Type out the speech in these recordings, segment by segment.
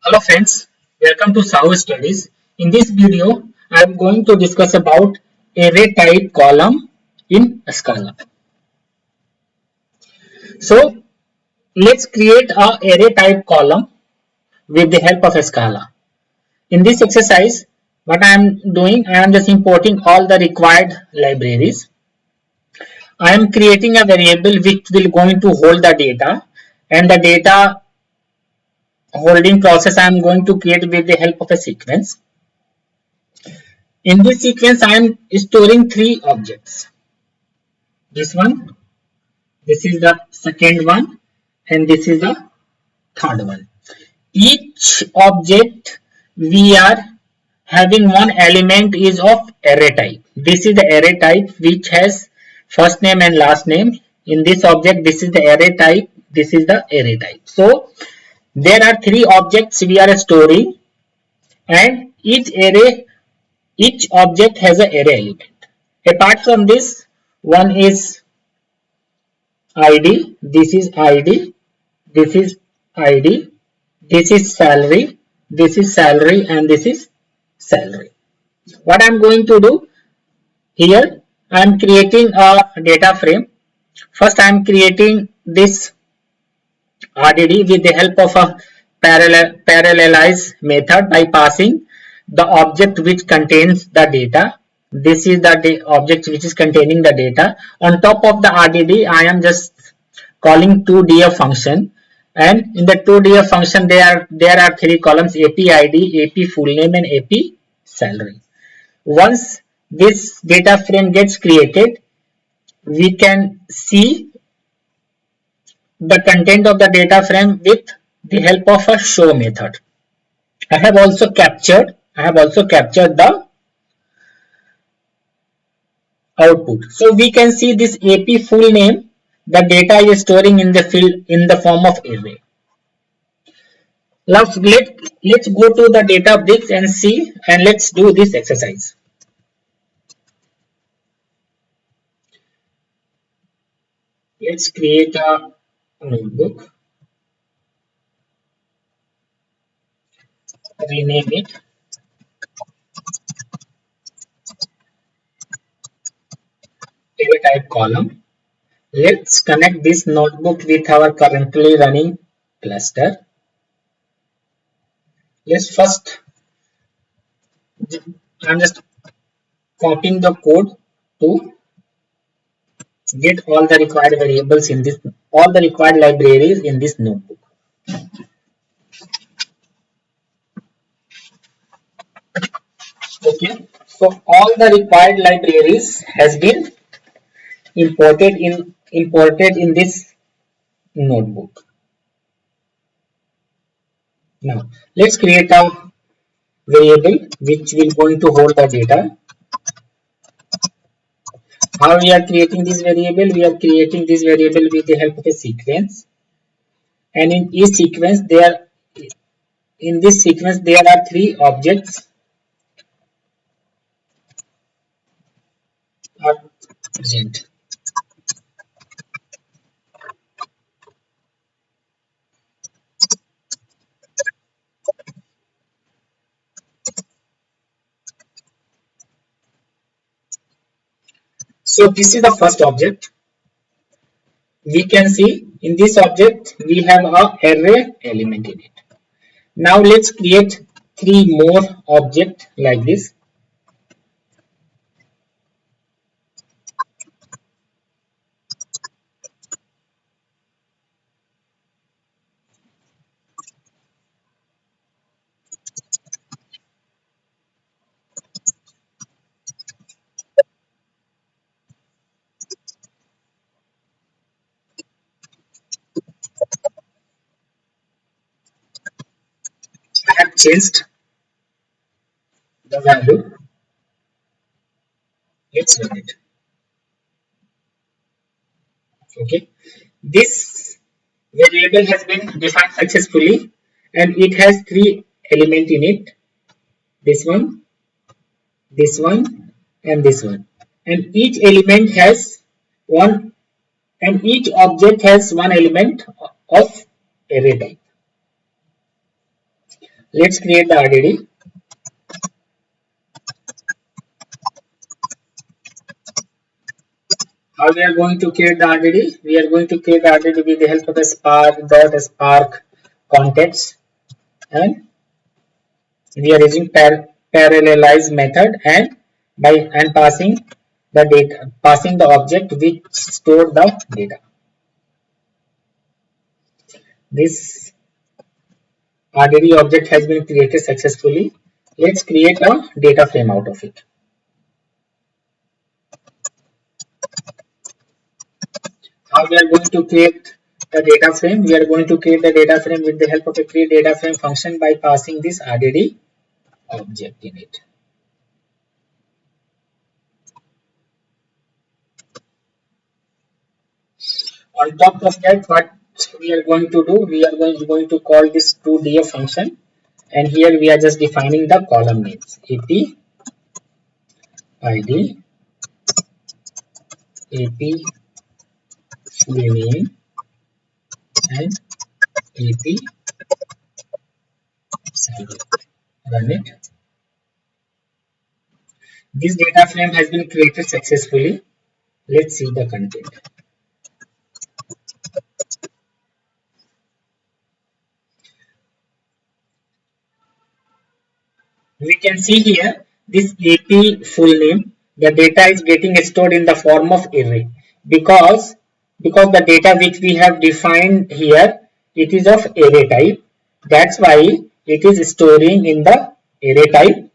Hello friends, welcome to Sahu Studies. In this video, I am going to discuss about array type column in Scala. So let's create a array type column with the help of Scala. In this exercise, what I am doing, I am just importing all the required libraries. I am creating a variable which will going to hold the data, and the data holding process I am going to create with the help of a sequence. In this sequence, I am storing three objects. This one, this is the second one, and this is the third one. Each object we are having one element is of array type. This is the array type which has first name and last name. In this object, this is the array type, this is the array type. So there are three objects we are storing, and each object has an array element. Apart from this, one is ID, this is ID, this is ID, this is salary, and this is salary. What I am going to do here, I am creating a data frame. First, I am creating this RDD with the help of a parallelize method by passing the object which contains the data. This is the object which is containing the data. On top of the RDD, I am just calling 2df function, and in the 2df function there are three columns: AP ID, AP full name, and AP salary. Once this data frame gets created, we can see the content of the data frame with the help of a show method. I have also captured the output. So we can see this AP full name, the data is storing in the field in the form of array. Let's go to the Databricks and see, and let's do this exercise. Let's create a notebook, rename it array type column. Let's connect this notebook with our currently running cluster. Let's first, I'm just copying the code to get all the required variables in this, all the required libraries in this notebook. Okay, so all the required libraries has been imported in this notebook. Now let's create a variable which will going to hold the data. How we are creating this variable? We are creating this variable with the help of a sequence, and in each sequence there are three objects are present. So this is the first object. We can see in this object we have a array element in it. Now let's create three more objects like this. I have changed the value. Let's run it. Okay, this variable has been defined successfully, and it has three elements in it: this one, and this one. And each element has one, and each object has one element of array type. Let's create the RDD. How we are going to create the RDD? We are going to create the RDD with the help of a spark context, and we are using parallelize method and passing the data, passing the object which stored the data. This RDD object has been created successfully. Let's create a data frame out of it. How we are going to create the data frame? We are going to create the data frame with the help of a create data frame function by passing this RDD object in it. On top of that, what we are going to do, we are going to call this toDF function, and here we are just defining the column names: AP ID, AP full name, and AP salary. Run it. This data frame has been created successfully. Let's see the content. We can see here this AP full name. The data is getting stored in the form of array because the data which we have defined here, it is of array type. That's why it is storing in the array type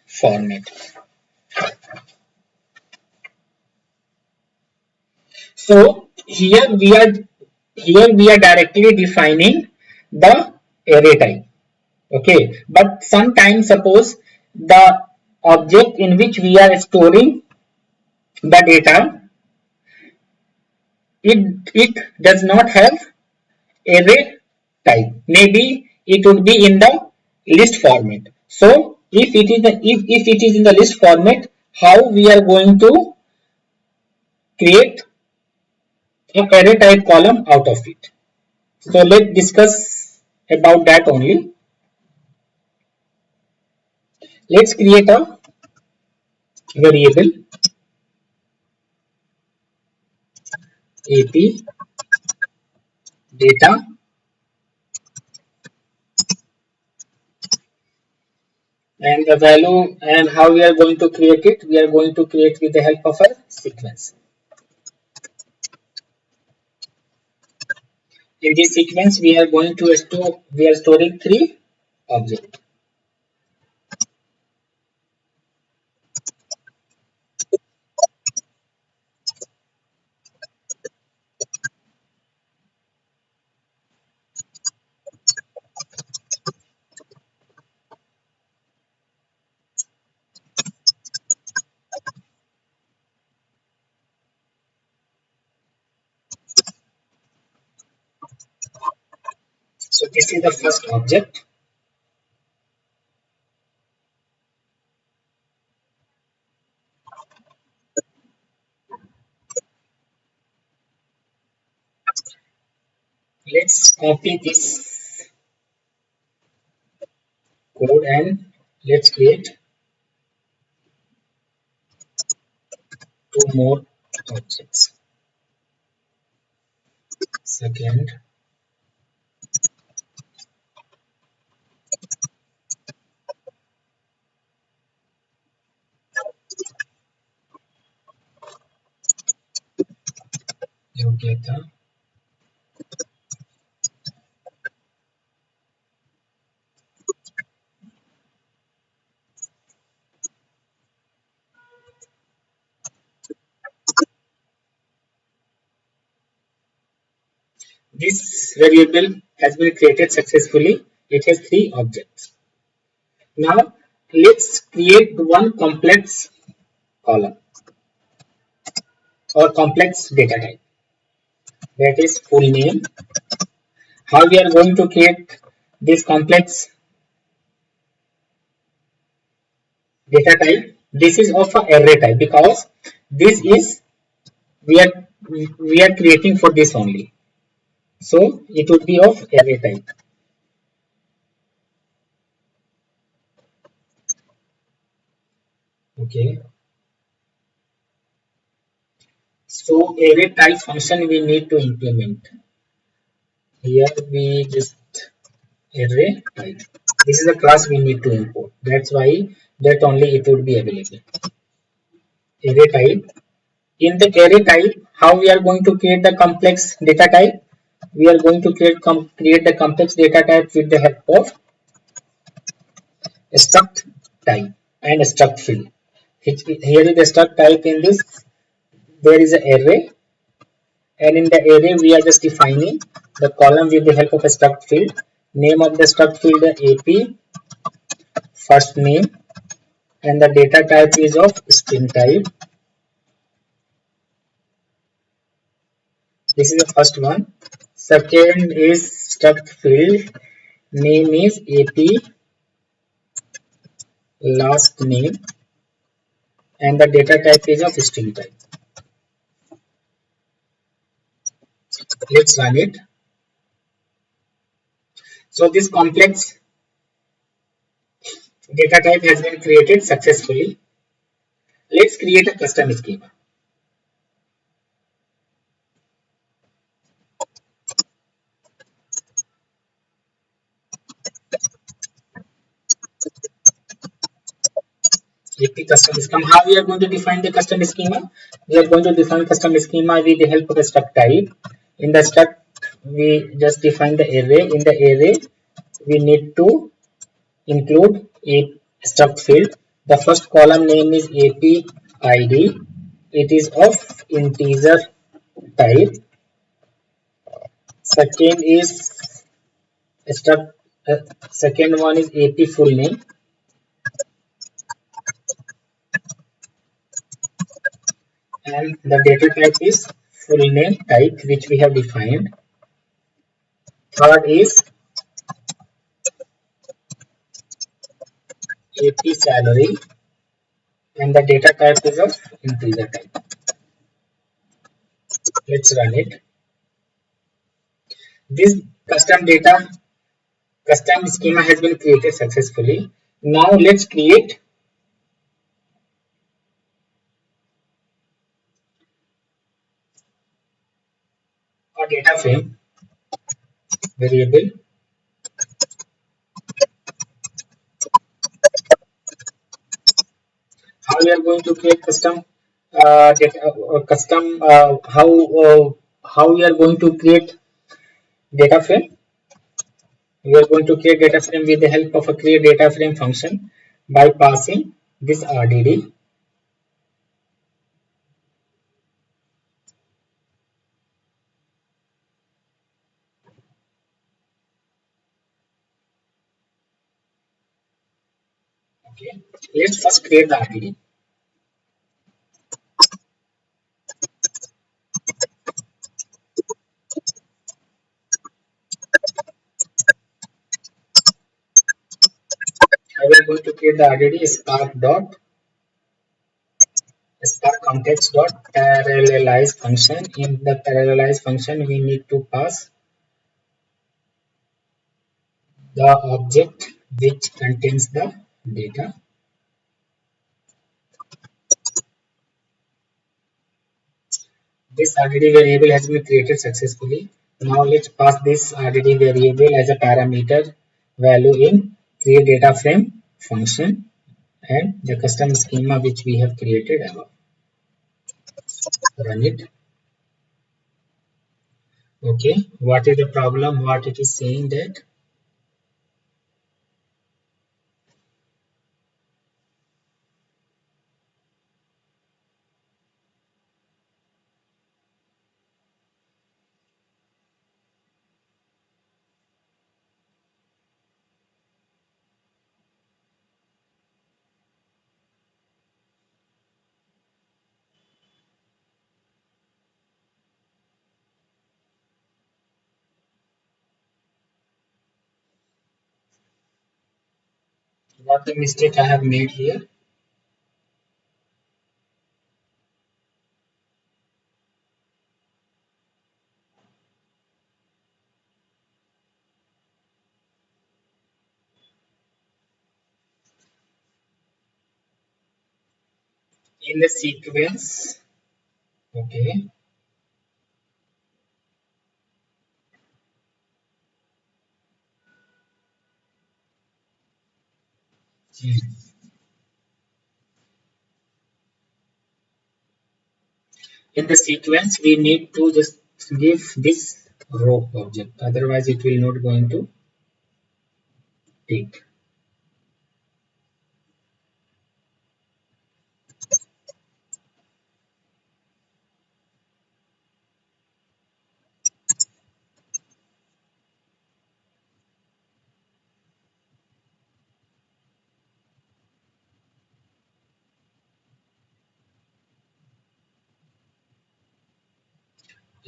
format. So here we are directly defining the array type. Okay, but sometimes suppose the object in which we are storing the data, it does not have array type. Maybe it would be in the list format. So if it is in the list format, how we are going to create a array type column out of it? So let's discuss about that only. Let's create a variable AP data and the value, and how we are going to create it. We are going to create with the help of a sequence. In this sequence we are going to store, we are storing 3 objects. So this is the first object. Let's copy this code and let's create 2 more objects. Second, Yogyata. This variable has been created successfully. It has 3 objects. Now let's create one complex column or complex data type, that is full name. How we are going to create this complex data type? This is of a array type because this is we are creating for this only. So it would be of array type. Okay, so array type function we need to implement. Here we just array type. This is a class we need to import. That's why that only it would be available. Array type. In the array type, how we are going to create the complex data type? We are going to create the complex data type with the help of struct type and struct field. Here is the struct type. In this, there is an array, and in the array we are just defining the column with the help of a struct field. Name of the struct field AP, first name, and the data type is of string type. This is the first one. Second is struct field. Name is AP, last name, and the data type is of string type. Let's run it. So this complex data type has been created successfully. Let's create a custom schema. AP custom schema. How we are going to define the custom schema? We are going to define custom schema with the help of a struct type. In the struct, we just define the array. In the array, we need to include a struct field. The first column name is AP ID. It is of integer type. Second is struct. Second one is AP full name, and the data type is full name type, which we have defined. Third is AP salary, and the data type is of integer type. Let's run it. This custom schema has been created successfully. Now let's create a data frame variable. How we are going to create custom data, custom how we are going to create data frame? We are going to create data frame with the help of a create data frame function by passing this RDD. Okay, let's first create the RDD. How we are going to create the RDD? Spark context dot parallelize function. In the parallelize function, we need to pass the object which contains the data. This RDD variable has been created successfully. Now let's pass this RDD variable as a parameter value in create data frame function and the custom schema which we have created above. Run it. Okay, what is the problem? What it is saying that what the mistake I have made here. in the sequence. Okay. In the sequence, we need to just give this row object, otherwise it will not going to take.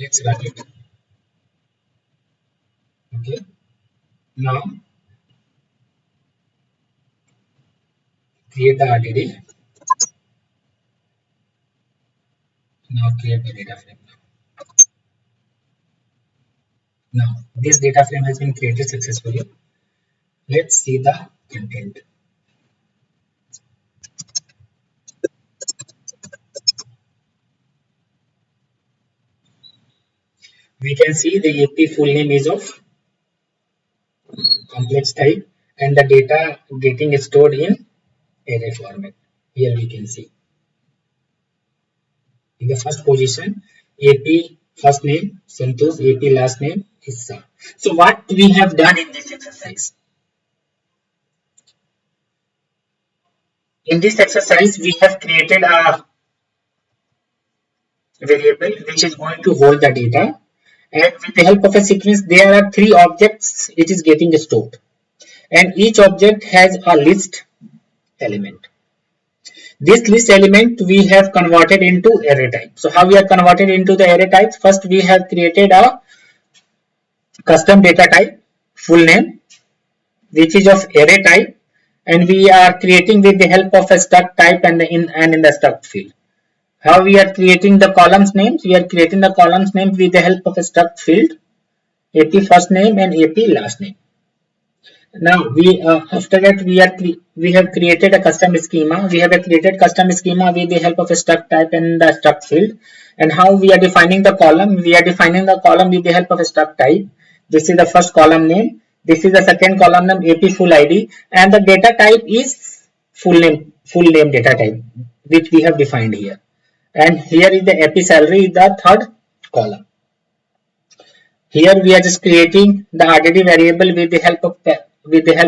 Let's run it. Okay. Now create the RDD. Now create the data frame. Now this data frame has been created successfully. Let's see the content. We can see the AP full name is of complex type and the data getting stored in array format. Here we can see in the first position AP first name Santosh, AP last name Issa. So what we have done in this exercise? In this exercise we have created a variable which is going to hold the data, and with the help of a sequence there are three objects it is getting stored, and each object has a list element. This list element we have converted into array type. So how we are converted into the array type? First we have created a custom data type full name which is of array type, and we are creating with the help of a struct type and in the struct field. How we are creating the columns names? We are creating the columns names with the help of a struct field, AP first name and AP last name. Now we after that we have created a custom schema. We have created custom schema with the help of a struct type and the struct field. And how we are defining the column? We are defining the column with the help of a struct type. This is the first column name. This is the second column name, AP full ID, and the data type is full name data type, which we have defined here. And here is the AP salary, the third column. Here we are just creating the RDD variable with the help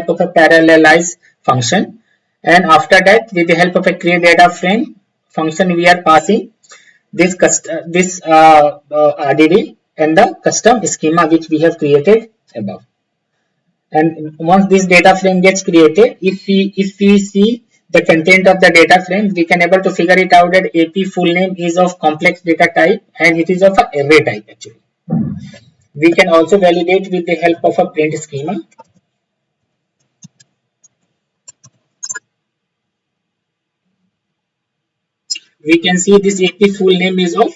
of a parallelize function, and after that with the help of a create data frame function we are passing this RDD and the custom schema which we have created above. And once this data frame gets created, if we see the content of the data frame, we can able to figure it out that AP full name is of complex data type and it is of a array type actually. We can also validate with the help of a print schema. We can see this AP full name is of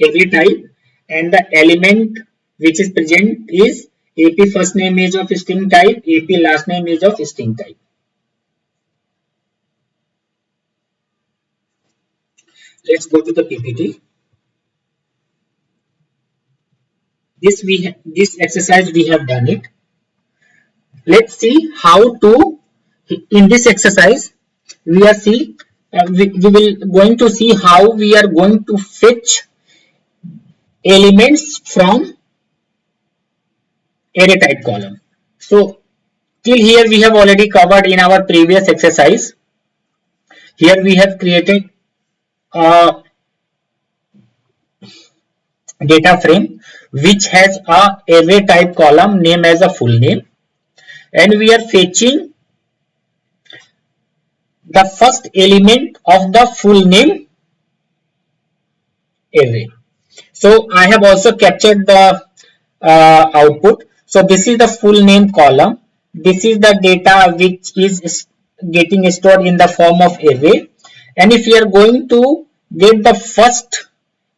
array type and the element which is present is AP first name is of string type, AP last name is of string type. Let's go to the PPT. This exercise we have done it. Let's see how to, in this exercise we are we will going to see how we are going to fetch elements from array type column. So till here we have already covered in our previous exercise. Here we have created a data frame which has a array type column name as a full name, and we are fetching the first element of the full name array. So I have also captured the output. So this is the full name column. This is the data which is getting stored in the form of array. And if we are going to get the first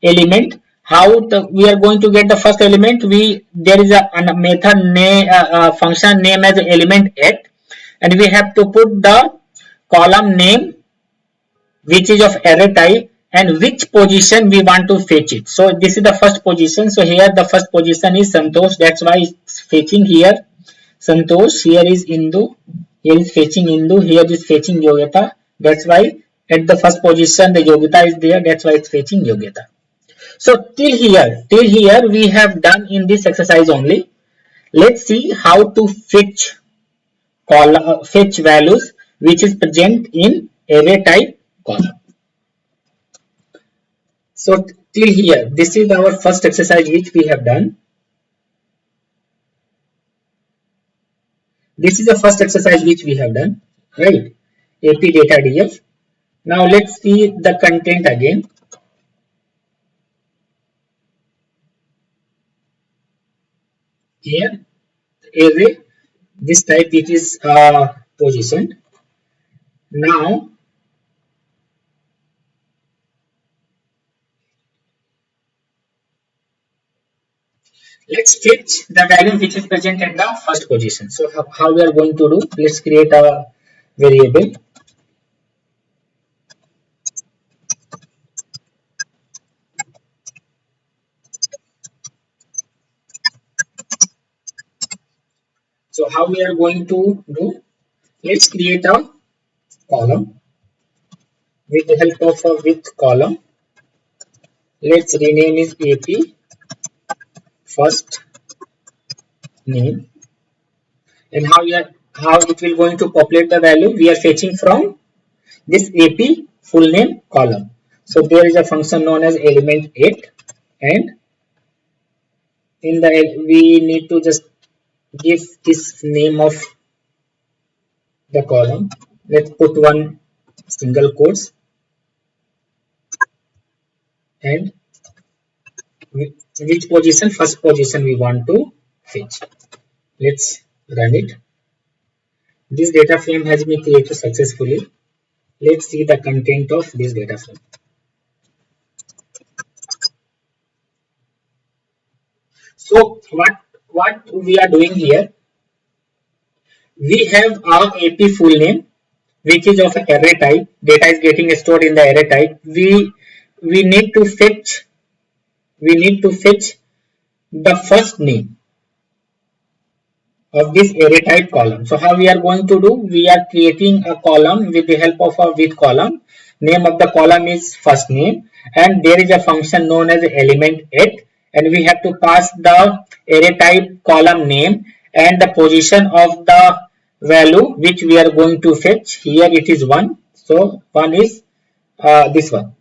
element, we are going to get the first element? There is a method name, function name as element at, and we have to put the column name which is of array type, and which position we want to fetch it. So this is the first position. So here the first position is Santosh. That's why it's fetching here Santosh. Here is Indu. Here is fetching Indu. Here is fetching Yogita. That's why at the first position the Yogita is there. That's why it's fetching Yogita. So till here we have done in this exercise only. Let's see how to fetch values which is present in array type column. So till here, this is our first exercise which we have done. This is the first exercise which we have done, right? AP data DF. Now let's see the content again. Here, array, this type it is positioned. Now let's fetch the value which is present at the first position. So how we are going to do? Let's create a variable. So how we are going to do? Let's create a column with the help of a with column. Let's rename is AP first name. And how it will going to populate the value? We are fetching from this AP full name column. So there is a function known as element8, and in the we need to just give this name of the column. Let's put one single quotes and which position, first position we want to fetch. Let's run it. This data frame has been created successfully. Let's see the content of this data frame. So what we are doing here, we have our AP full name which is of array type. Data is getting stored in the array type. We need to fetch the first name of this array type column. So how we are going to do? We are creating a column with the help of a with column. Name of the column is first name, and there is a function known as element8, and we have to pass the array type column name and the position of the value which we are going to fetch. Here it is 1. So 1 is this one.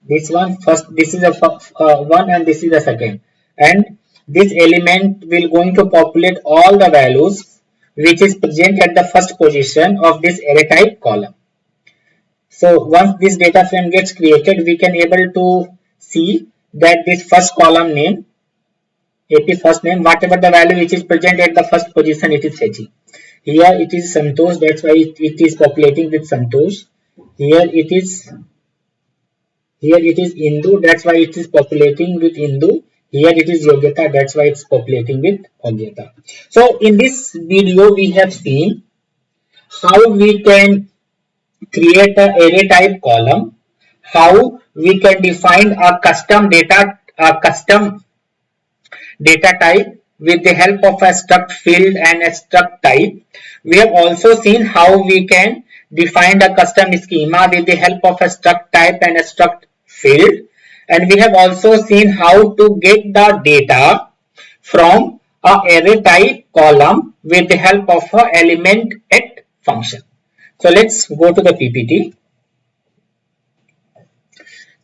This one first. This is a 1 and this is the second. And this element will going to populate all the values which is present at the first position of this array type column. So once this data frame gets created, we can able to see that this first column name, AP first name, whatever the value which is present at the first position, it is fetching. Here it is Santosh, that's why it is populating with Santosh. Here it is Indu, that's why it is populating with Indu. Here it is Yogita, that's why it's populating with Yogita. So in this video we have seen how we can create an array type column, how we can define a custom data type with the help of a struct field and a struct type. We have also seen how we can define a custom schema with the help of a struct type and a struct field. And we have also seen how to get the data from a array type column with the help of a element8 function. So let's go to the PPT.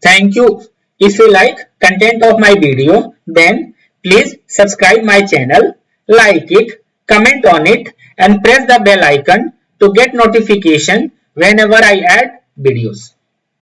Thank you. If you like content of my video, then please subscribe my channel, like it, comment on it, and press the bell icon to get notification whenever I add videos.